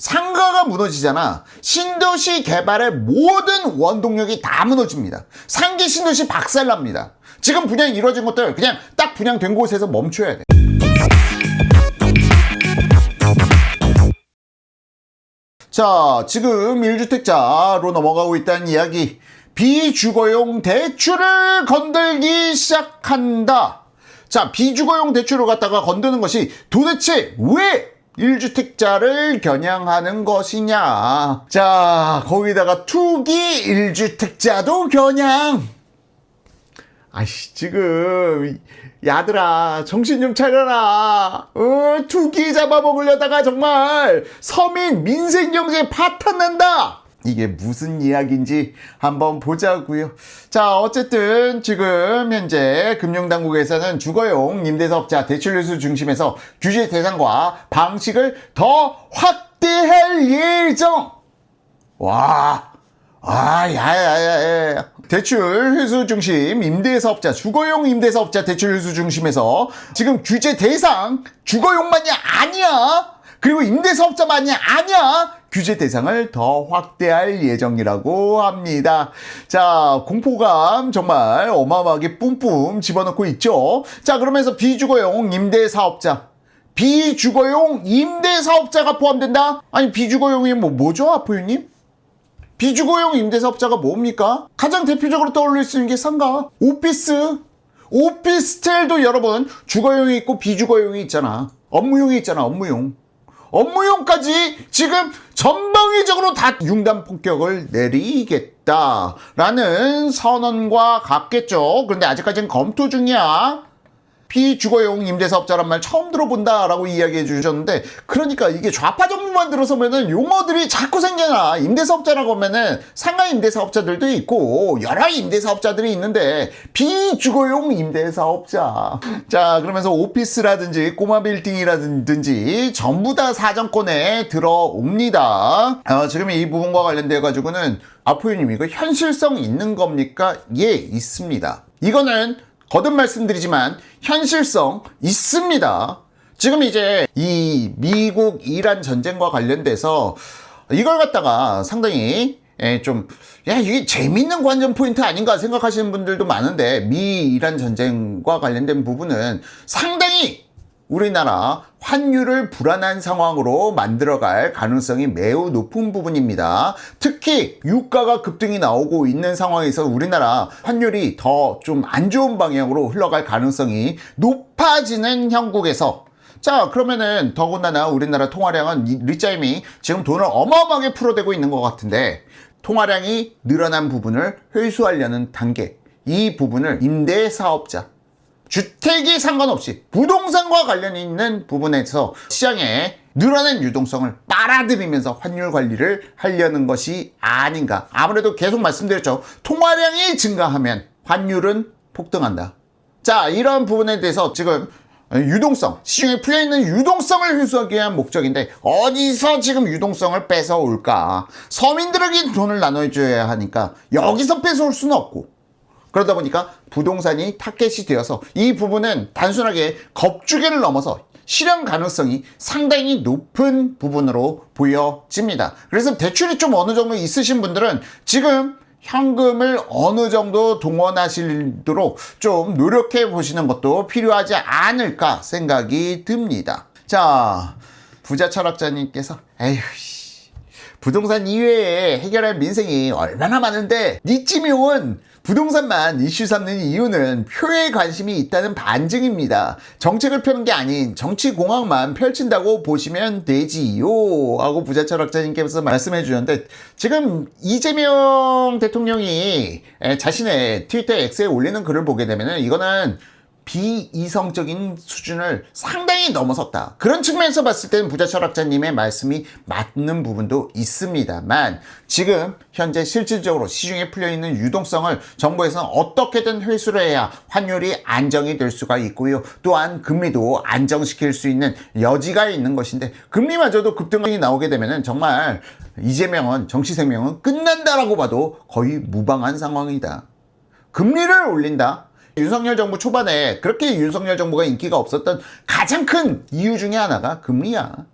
상가가 무너지잖아. 신도시 개발의 모든 원동력이 다 무너집니다. 상기 신도시 박살납니다. 지금 분양이 이루어진 것들 그냥 딱 분양된 곳에서 멈춰야 돼. 자, 지금 1주택자로 넘어가고 있다는 이야기. 비주거용 대출을 건들기 시작한다. 자, 비주거용 대출을 갖다가 건드는 것이 도대체 왜 1주택자를 겨냥하는 것이냐. 자, 거기다가 투기 1주택자도 겨냥. 아이씨, 지금 야들아 정신 좀 차려라. 투기 잡아먹으려다가 정말 서민 민생경제 파탄난다. 이게 무슨 이야기인지 한번 보자고요. 자, 어쨌든 지금 현재 금융당국에서는 주거용 임대사업자 대출 회수 중심에서 규제 대상과 방식을 더 확대할 예정. 야야야야. 대출 회수 중심 임대사업자, 주거용 임대사업자 대출 회수 중심에서 지금 규제 대상 주거용만이 아니야. 그리고 임대사업자만이 아니야. 규제 대상을 더 확대할 예정이라고 합니다. 자, 공포감 정말 어마어마하게 뿜뿜 집어넣고 있죠. 자, 그러면서 비주거용 임대사업자, 비주거용 임대사업자가 포함된다? 아니, 비주거용이 뭐죠, 아포유님? 비주거용 임대사업자가 뭡니까? 가장 대표적으로 떠올릴 수 있는 게 상가, 오피스텔도 여러분 주거용이 있고 비주거용이 있잖아. 업무용이 있잖아. 업무용까지 지금 전방위적으로 다 융단 폭격을 내리겠다라는 선언과 같겠죠. 그런데 아직까지는 검토 중이야. 비주거용 임대사업자란 말 처음 들어본다라고 이야기해 주셨는데, 그러니까 이게 좌파 정부만 들어서면은 용어들이 자꾸 생겨나. 임대사업자라고 하면은 상가 임대사업자들도 있고 여러 임대사업자들이 있는데 비주거용 임대사업자. 자, 그러면서 오피스라든지 꼬마 빌딩이라든지 전부 다 사정권에 들어옵니다. 지금 이 부분과 관련돼 가지고는 아포유님 이거 현실성 있는 겁니까? 예, 있습니다. 이거는 거듭 말씀드리지만 현실성 있습니다. 지금 이제 이 미국 이란 전쟁과 관련돼서 이걸 갖다가 상당히 이게 재밌는 관전 포인트 아닌가 생각하시는 분들도 많은데, 미 이란 전쟁과 관련된 부분은 상당히 우리나라 환율을 불안한 상황으로 만들어갈 가능성이 매우 높은 부분입니다. 특히 유가가 급등이 나오고 있는 상황에서 우리나라 환율이 더 좀 안 좋은 방향으로 흘러갈 가능성이 높아지는 형국에서, 자, 그러면은 더군다나 우리나라 통화량은 리짜임이 지금 돈을 어마어마하게 풀어대고 있는 것 같은데, 통화량이 늘어난 부분을 회수하려는 단계, 이 부분을 임대사업자, 주택이 상관없이 부동산과 관련 있는 부분에서 시장에 늘어난 유동성을 빨아들이면서 환율 관리를 하려는 것이 아닌가. 아무래도 계속 말씀드렸죠. 통화량이 증가하면 환율은 폭등한다. 자, 이런 부분에 대해서 지금 유동성, 시중에 풀려있는 유동성을 회수하기 위한 목적인데 어디서 지금 유동성을 뺏어올까? 서민들에게 돈을 나눠줘야 하니까 여기서 뺏어올 수는 없고, 그러다 보니까 부동산이 타겟이 되어서 이 부분은 단순하게 겁주기를 넘어서 실현 가능성이 상당히 높은 부분으로 보여집니다. 그래서 대출이 좀 어느 정도 있으신 분들은 지금 현금을 어느 정도 동원하시도록 좀 노력해 보시는 것도 필요하지 않을까 생각이 듭니다. 자, 부자 철학자님께서 에휴, 부동산 이외에 해결할 민생이 얼마나 많은데 니찌미용은 부동산만 이슈 삼는 이유는 표에 관심이 있다는 반증입니다. 정책을 펴는 게 아닌 정치공학만 펼친다고 보시면 되지요 하고 부자 철학자님께서 말씀해 주셨는데, 지금 이재명 대통령이 자신의 트위터 X에 올리는 글을 보게 되면 이거는 비이성적인 수준을 상당히 넘어섰다. 그런 측면에서 봤을 때는 부자 철학자님의 말씀이 맞는 부분도 있습니다만, 지금 현재 실질적으로 시중에 풀려있는 유동성을 정부에서는 어떻게든 회수를 해야 환율이 안정이 될 수가 있고요. 또한 금리도 안정시킬 수 있는 여지가 있는 것인데, 금리마저도 급등이 나오게 되면 정말 이재명은, 정치 생명은 끝난다라고 봐도 거의 무방한 상황이다. 금리를 올린다. 윤석열 정부 초반에 그렇게 윤석열 정부가 인기가 없었던 가장 큰 이유 중에 하나가 금리야.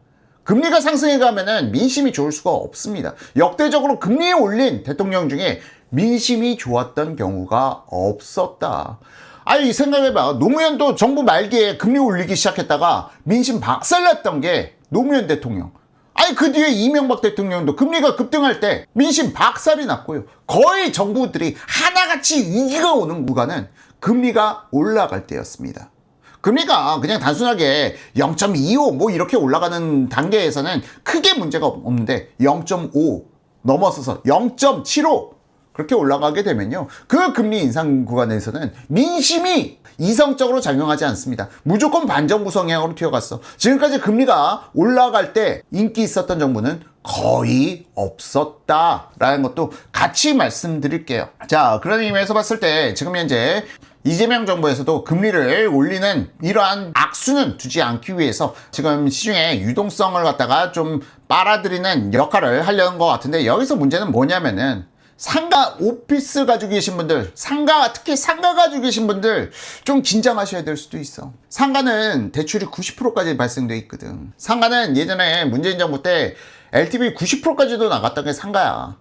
금리가 상승해 가면은 민심이 좋을 수가 없습니다. 역대적으로 금리 올린 대통령 중에 민심이 좋았던 경우가 없었다. 아니 생각해봐. 노무현도 정부 말기에 금리 올리기 시작했다가 민심 박살났던 게 노무현 대통령. 아니 그 뒤에 이명박 대통령도 금리가 급등할 때 민심 박살이 났고요. 거의 정부들이 하나같이 위기가 오는 구간은 금리가 올라갈 때였습니다. 금리가 그냥 단순하게 0.25 뭐 이렇게 올라가는 단계에서는 크게 문제가 없는데 0.5 넘어서서 0.75 그렇게 올라가게 되면요. 그 금리 인상 구간에서는 민심이 이성적으로 작용하지 않습니다. 무조건 반정부 성향으로 튀어갔어. 지금까지 금리가 올라갈 때 인기 있었던 정부는 거의 없었다라는 것도 같이 말씀드릴게요. 자, 그런 의미에서 봤을 때 지금 현재 이재명 정부에서도 금리를 올리는 이러한 악수는 두지 않기 위해서 지금 시중에 유동성을 갖다가 좀 빨아들이는 역할을 하려는 것 같은데, 여기서 문제는 뭐냐면은 상가 오피스 가지고 계신 분들, 특히 상가 가지고 계신 분들 좀 긴장하셔야 될 수도 있어. 상가는 대출이 90%까지 발생돼 있거든. 상가는 예전에 문재인 정부 때 LTV 90%까지도 나갔던 게 상가야.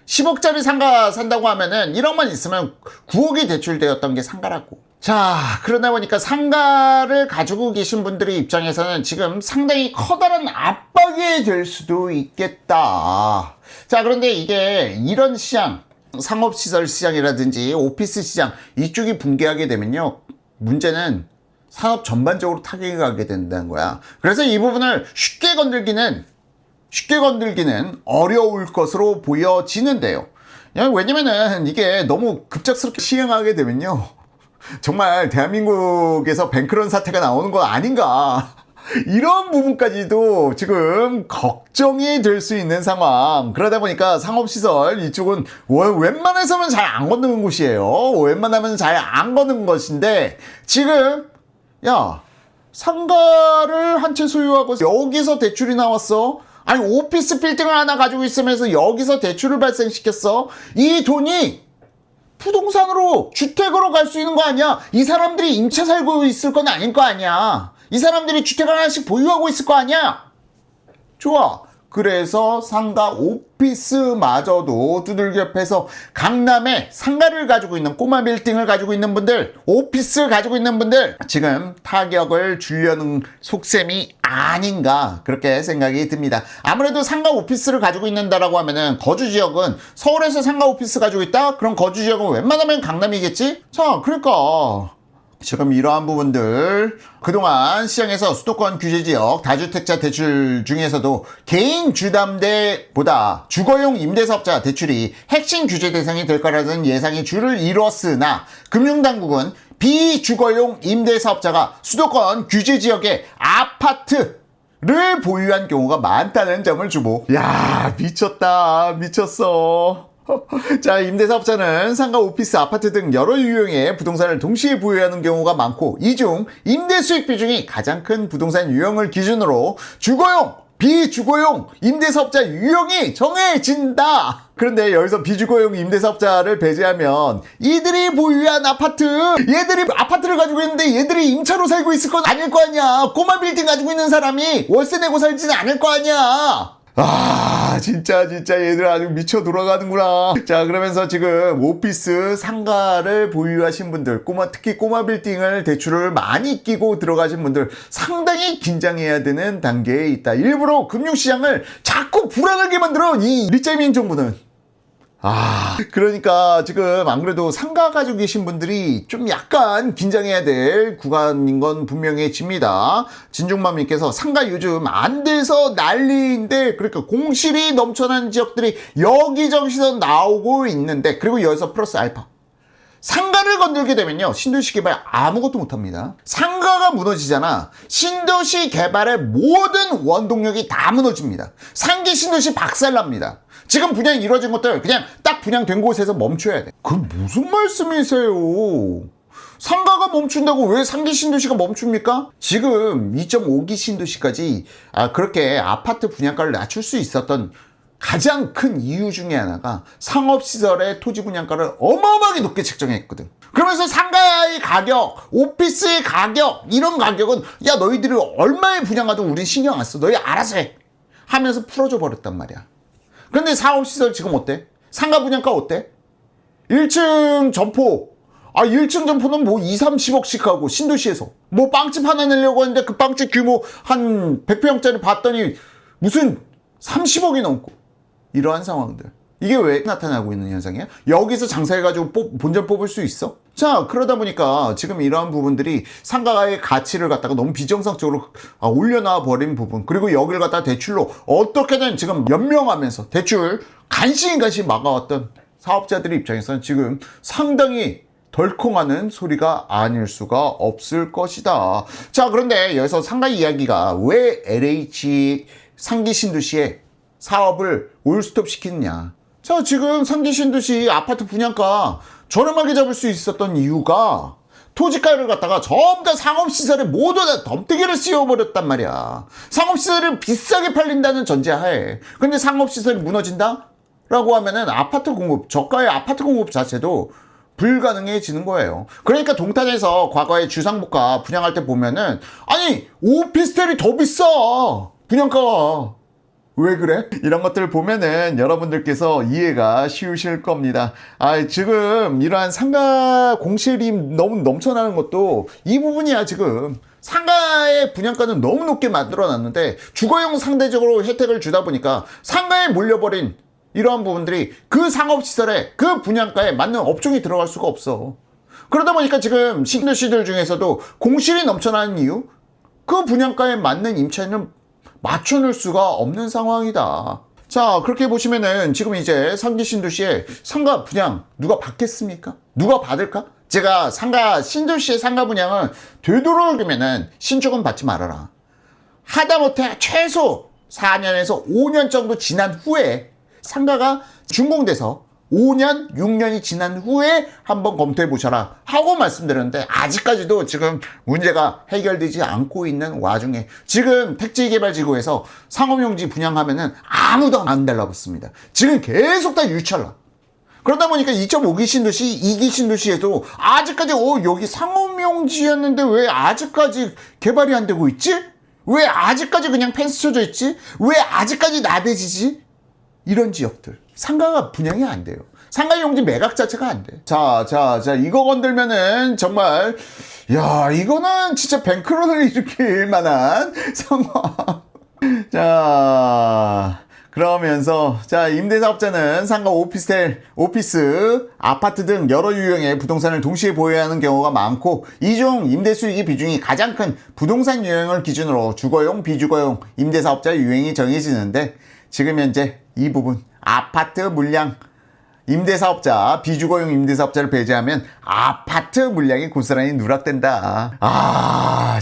10억짜리 상가 산다고 하면은 1억만 있으면 9억이 대출되었던 게 상가라고. 자, 그러다 보니까 상가를 가지고 계신 분들의 입장에서는 지금 상당히 커다란 압박이 될 수도 있겠다. 자, 그런데 이게 이런 시장, 상업시설 시장이라든지 오피스 시장 이쪽이 붕괴하게 되면요, 문제는 산업 전반적으로 타격이 가게 된다는 거야. 그래서 이 부분을 쉽게 건들기는 어려울 것으로 보여지는데요. 왜냐면은 이게 너무 급작스럽게 시행하게 되면요, 정말 대한민국에서 뱅크런 사태가 나오는 거 아닌가, 이런 부분까지도 지금 걱정이 될 수 있는 상황. 그러다 보니까 상업시설 이쪽은 웬만해서는 잘 안 걷는 곳이에요. 웬만하면 잘 안 걷는 것인데, 지금 야, 상가를 한 채 소유하고 여기서 대출이 나왔어. 아니 오피스 빌딩을 하나 가지고 있으면서 여기서 대출을 발생시켰어. 이 돈이 부동산으로, 주택으로 갈 수 있는 거 아니야. 이 사람들이 임차 살고 있을 건 아닐 거 아니야. 이 사람들이 주택 하나씩 보유하고 있을 거 아니야. 좋아. 그래서 상가 오피스마저도 두들겨 패서 강남에 상가를 가지고 있는, 꼬마 빌딩을 가지고 있는 분들, 오피스를 가지고 있는 분들 지금 타격을 주려는 속셈이 아닌가, 그렇게 생각이 듭니다. 아무래도 상가 오피스를 가지고 있는다라고 하면은 거주 지역은 서울에서 상가 오피스 가지고 있다? 그럼 거주 지역은 웬만하면 강남이겠지? 자, 그러니까 지금 이러한 부분들, 그동안 시장에서 수도권 규제지역 다주택자 대출 중에서도 개인 주담대보다 주거용 임대사업자 대출이 핵심 규제 대상이 될 거라는 예상이 줄을 이뤘으나, 금융당국은 비주거용 임대사업자가 수도권 규제지역의 아파트를 보유한 경우가 많다는 점을 주목. 야, 미쳤어. 자, 임대사업자는 상가, 오피스, 아파트 등 여러 유형의 부동산을 동시에 보유하는 경우가 많고, 이 중 임대수익 비중이 가장 큰 부동산 유형을 기준으로 주거용, 비주거용 임대사업자 유형이 정해진다. 그런데 여기서 비주거용 임대사업자를 배제하면 이들이 보유한 아파트, 얘들이 아파트를 가지고 있는데 얘들이 임차로 살고 있을 건 아닐 거 아니야. 꼬마 빌딩 가지고 있는 사람이 월세 내고 살지는 않을 거 아니야. 아, 진짜 얘들 아주 미쳐 돌아가는구나. 자, 그러면서 지금 오피스, 상가를 보유하신 분들, 특히 꼬마 빌딩을 대출을 많이 끼고 들어가신 분들 상당히 긴장해야 되는 단계에 있다. 일부러 금융시장을 자꾸 불안하게 만들어 이 리짜이밍 정부는. 그러니까 지금 안 그래도 상가 가지고 계신 분들이 좀 약간 긴장해야 될 구간인 건 분명해집니다. 진중맘님께서 상가 요즘 안 돼서 난리인데, 그러니까 공실이 넘쳐나는 지역들이 여기저기서 나오고 있는데, 그리고 여기서 플러스 알파. 상가를 건들게 되면요, 신도시 개발 아무것도 못합니다. 상가가 무너지잖아. 신도시 개발의 모든 원동력이 다 무너집니다. 상기 신도시 박살납니다. 지금 분양이 이루어진 것들 그냥 딱 분양된 곳에서 멈춰야 돼. 그 무슨 말씀이세요? 상가가 멈춘다고 왜 상기 신도시가 멈춥니까? 지금 2.5기 신도시까지 그렇게 아파트 분양가를 낮출 수 있었던 가장 큰 이유 중에 하나가 상업시설의 토지 분양가를 어마어마하게 높게 책정했거든. 그러면서 상가의 가격, 오피스의 가격, 이런 가격은 야, 너희들이 얼마에 분양하든 우린 신경 안 써. 너희 알아서 해. 하면서 풀어줘 버렸단 말이야. 근데 사업시설 지금 어때? 상가 분양가 어때? 1층 점포 1층 점포는 뭐 2, 30억씩 하고 신도시에서 뭐 빵집 하나 내려고 했는데 그 빵집 규모 한 100평짜리 봤더니 무슨 30억이 넘고 이러한 상황들. 이게 왜 나타나고 있는 현상이야? 여기서 장사해가지고 본전 뽑을 수 있어? 자, 그러다 보니까 지금 이러한 부분들이 상가의 가치를 갖다가 너무 비정상적으로 올려놔 버린 부분, 그리고 여기를 갖다가 대출로 어떻게든 지금 연명하면서 대출 간신히 막아왔던 사업자들의 입장에서는 지금 상당히 덜컹하는 소리가 아닐 수가 없을 것이다. 자, 그런데 여기서 상가 이야기가 왜 LH 상기 신도시에 사업을 올스톱 시키느냐. 자, 지금 상기 신도시 아파트 분양가 저렴하게 잡을 수 있었던 이유가 토지가를 갖다가 전부 다 상업시설에 모두 다 덤태기를 씌워버렸단 말이야. 상업시설을 비싸게 팔린다는 전제하에. 근데 상업시설이 무너진다? 라고 하면은 아파트 공급, 저가의 아파트 공급 자체도 불가능해지는 거예요. 그러니까 동탄에서 과거에 주상복합 분양할 때 보면은 아니 오피스텔이 더 비싸 분양가가. 왜 그래? 이런 것들 보면은 여러분들께서 이해가 쉬우실 겁니다. 지금 이러한 상가 공실이 너무 넘쳐나는 것도 이 부분이야. 지금 상가의 분양가는 너무 높게 만들어 놨는데 주거용 상대적으로 혜택을 주다 보니까 상가에 몰려버린 이러한 부분들이 그 상업시설에 그 분양가에 맞는 업종이 들어갈 수가 없어. 그러다 보니까 지금 신도시들 중에서도 공실이 넘쳐나는 이유, 그 분양가에 맞는 임차인은 맞춰놓을 수가 없는 상황이다. 자, 그렇게 보시면은 지금 이제 상기 신도시에 상가 분양 누가 받겠습니까? 누가 받을까? 제가 신도시의 상가 분양은 되도록이면은 신축은 받지 말아라. 하다못해 최소 4년에서 5년 정도 지난 후에 상가가 준공돼서 5년, 6년이 지난 후에 한번 검토해 보셔라 하고 말씀드렸는데 아직까지도 지금 문제가 해결되지 않고 있는 와중에 지금 택지개발지구에서 상업용지 분양하면은 아무도 안 달라붙습니다. 지금 계속 다 유찰라. 그러다 보니까 2.5기 신도시, 2기 신도시에도 아직까지 여기 상업용지였는데 왜 아직까지 개발이 안 되고 있지? 왜 아직까지 그냥 펜스 쳐져 있지? 왜 아직까지 나대지지? 이런 지역들 상가가 분양이 안 돼요. 상가 용지 매각 자체가 안 돼. 자, 이거 건들면은 정말 이거는 진짜 뱅크런을 일으킬 만한 상황. 자, 그러면서 임대사업자는 상가, 오피스텔, 오피스, 아파트 등 여러 유형의 부동산을 동시에 보유하는 경우가 많고 이 중 임대수익의 비중이 가장 큰 부동산 유형을 기준으로 주거용, 비주거용 임대사업자 유형이 정해지는데 지금 현재 이 부분 아파트 물량 임대사업자, 비주거용 임대사업자를 배제하면 아파트 물량이 고스란히 누락된다.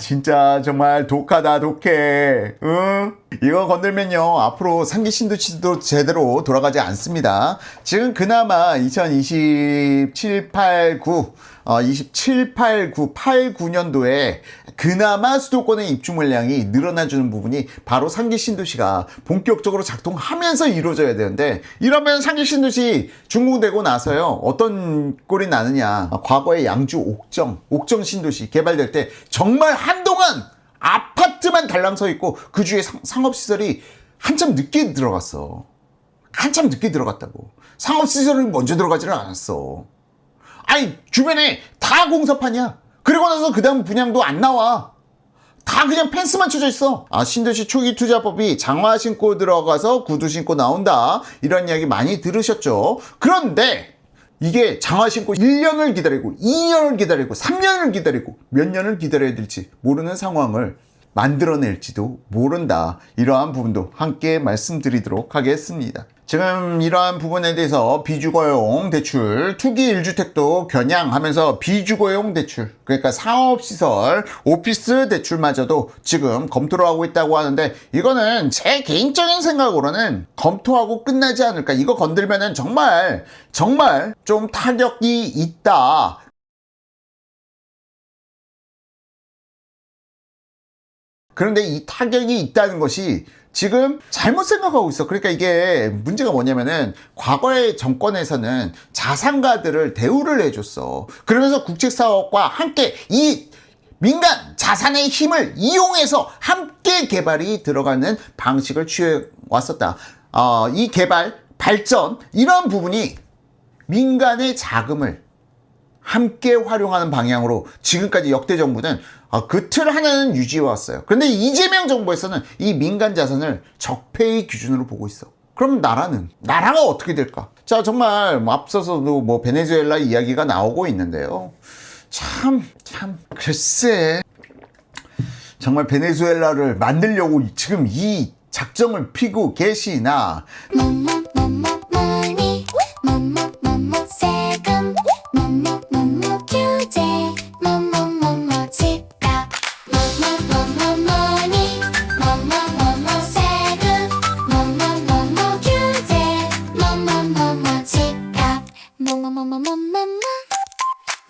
진짜 정말 독하다, 독해. 응? 이거 건들면요 앞으로 상기 신도시도 제대로 돌아가지 않습니다. 지금 그나마 2027, 89, 89년도에 그나마 수도권의 입주 물량이 늘어나주는 부분이 바로 상기 신도시가 본격적으로 작동하면서 이루어져야 되는데, 이러면 상기 신도시 준공되고 나서요 어떤 꼴이 나느냐. 과거에 양주 옥정 신도시 개발될 때 정말 한동안 아파트만 달랑 서 있고 그 주에 상업시설이 한참 늦게 들어갔어. 한참 늦게 들어갔다고. 상업시설이 먼저 들어가지는 않았어. 아니 주변에 다 공사판이야. 그리고 나서 그 다음 분양도 안 나와. 다 그냥 펜스만 쳐져 있어. 신도시 초기 투자법이 장화 신고 들어가서 구두 신고 나온다, 이런 이야기 많이 들으셨죠. 그런데 이게 장화 신고 1년을 기다리고 2년을 기다리고 3년을 기다리고 몇 년을 기다려야 될지 모르는 상황을 만들어낼지도 모른다. 이러한 부분도 함께 말씀드리도록 하겠습니다. 지금 이러한 부분에 대해서 비주거용 대출, 투기 1주택도 겨냥하면서 비주거용 대출, 그러니까 상업시설, 오피스 대출마저도 지금 검토를 하고 있다고 하는데, 이거는 제 개인적인 생각으로는 검토하고 끝나지 않을까. 이거 건들면은 정말 좀 타격이 있다. 그런데 이 타격이 있다는 것이 지금 잘못 생각하고 있어. 그러니까 이게 문제가 뭐냐면은 과거의 정권에서는 자산가들을 대우를 해줬어. 그러면서 국책사업과 함께 이 민간 자산의 힘을 이용해서 함께 개발이 들어가는 방식을 취해왔었다. 이 개발, 발전 이런 부분이 민간의 자금을 함께 활용하는 방향으로 지금까지 역대 정부는 그 틀 하나는 유지해왔어요. 그런데 이재명 정부에서는 이 민간 자산을 적폐의 기준으로 보고 있어. 그럼 나라가 어떻게 될까? 자, 정말 앞서서도 뭐 베네수엘라 이야기가 나오고 있는데요. 글쎄, 정말 베네수엘라를 만들려고 지금 이 작정을 피고 계시나?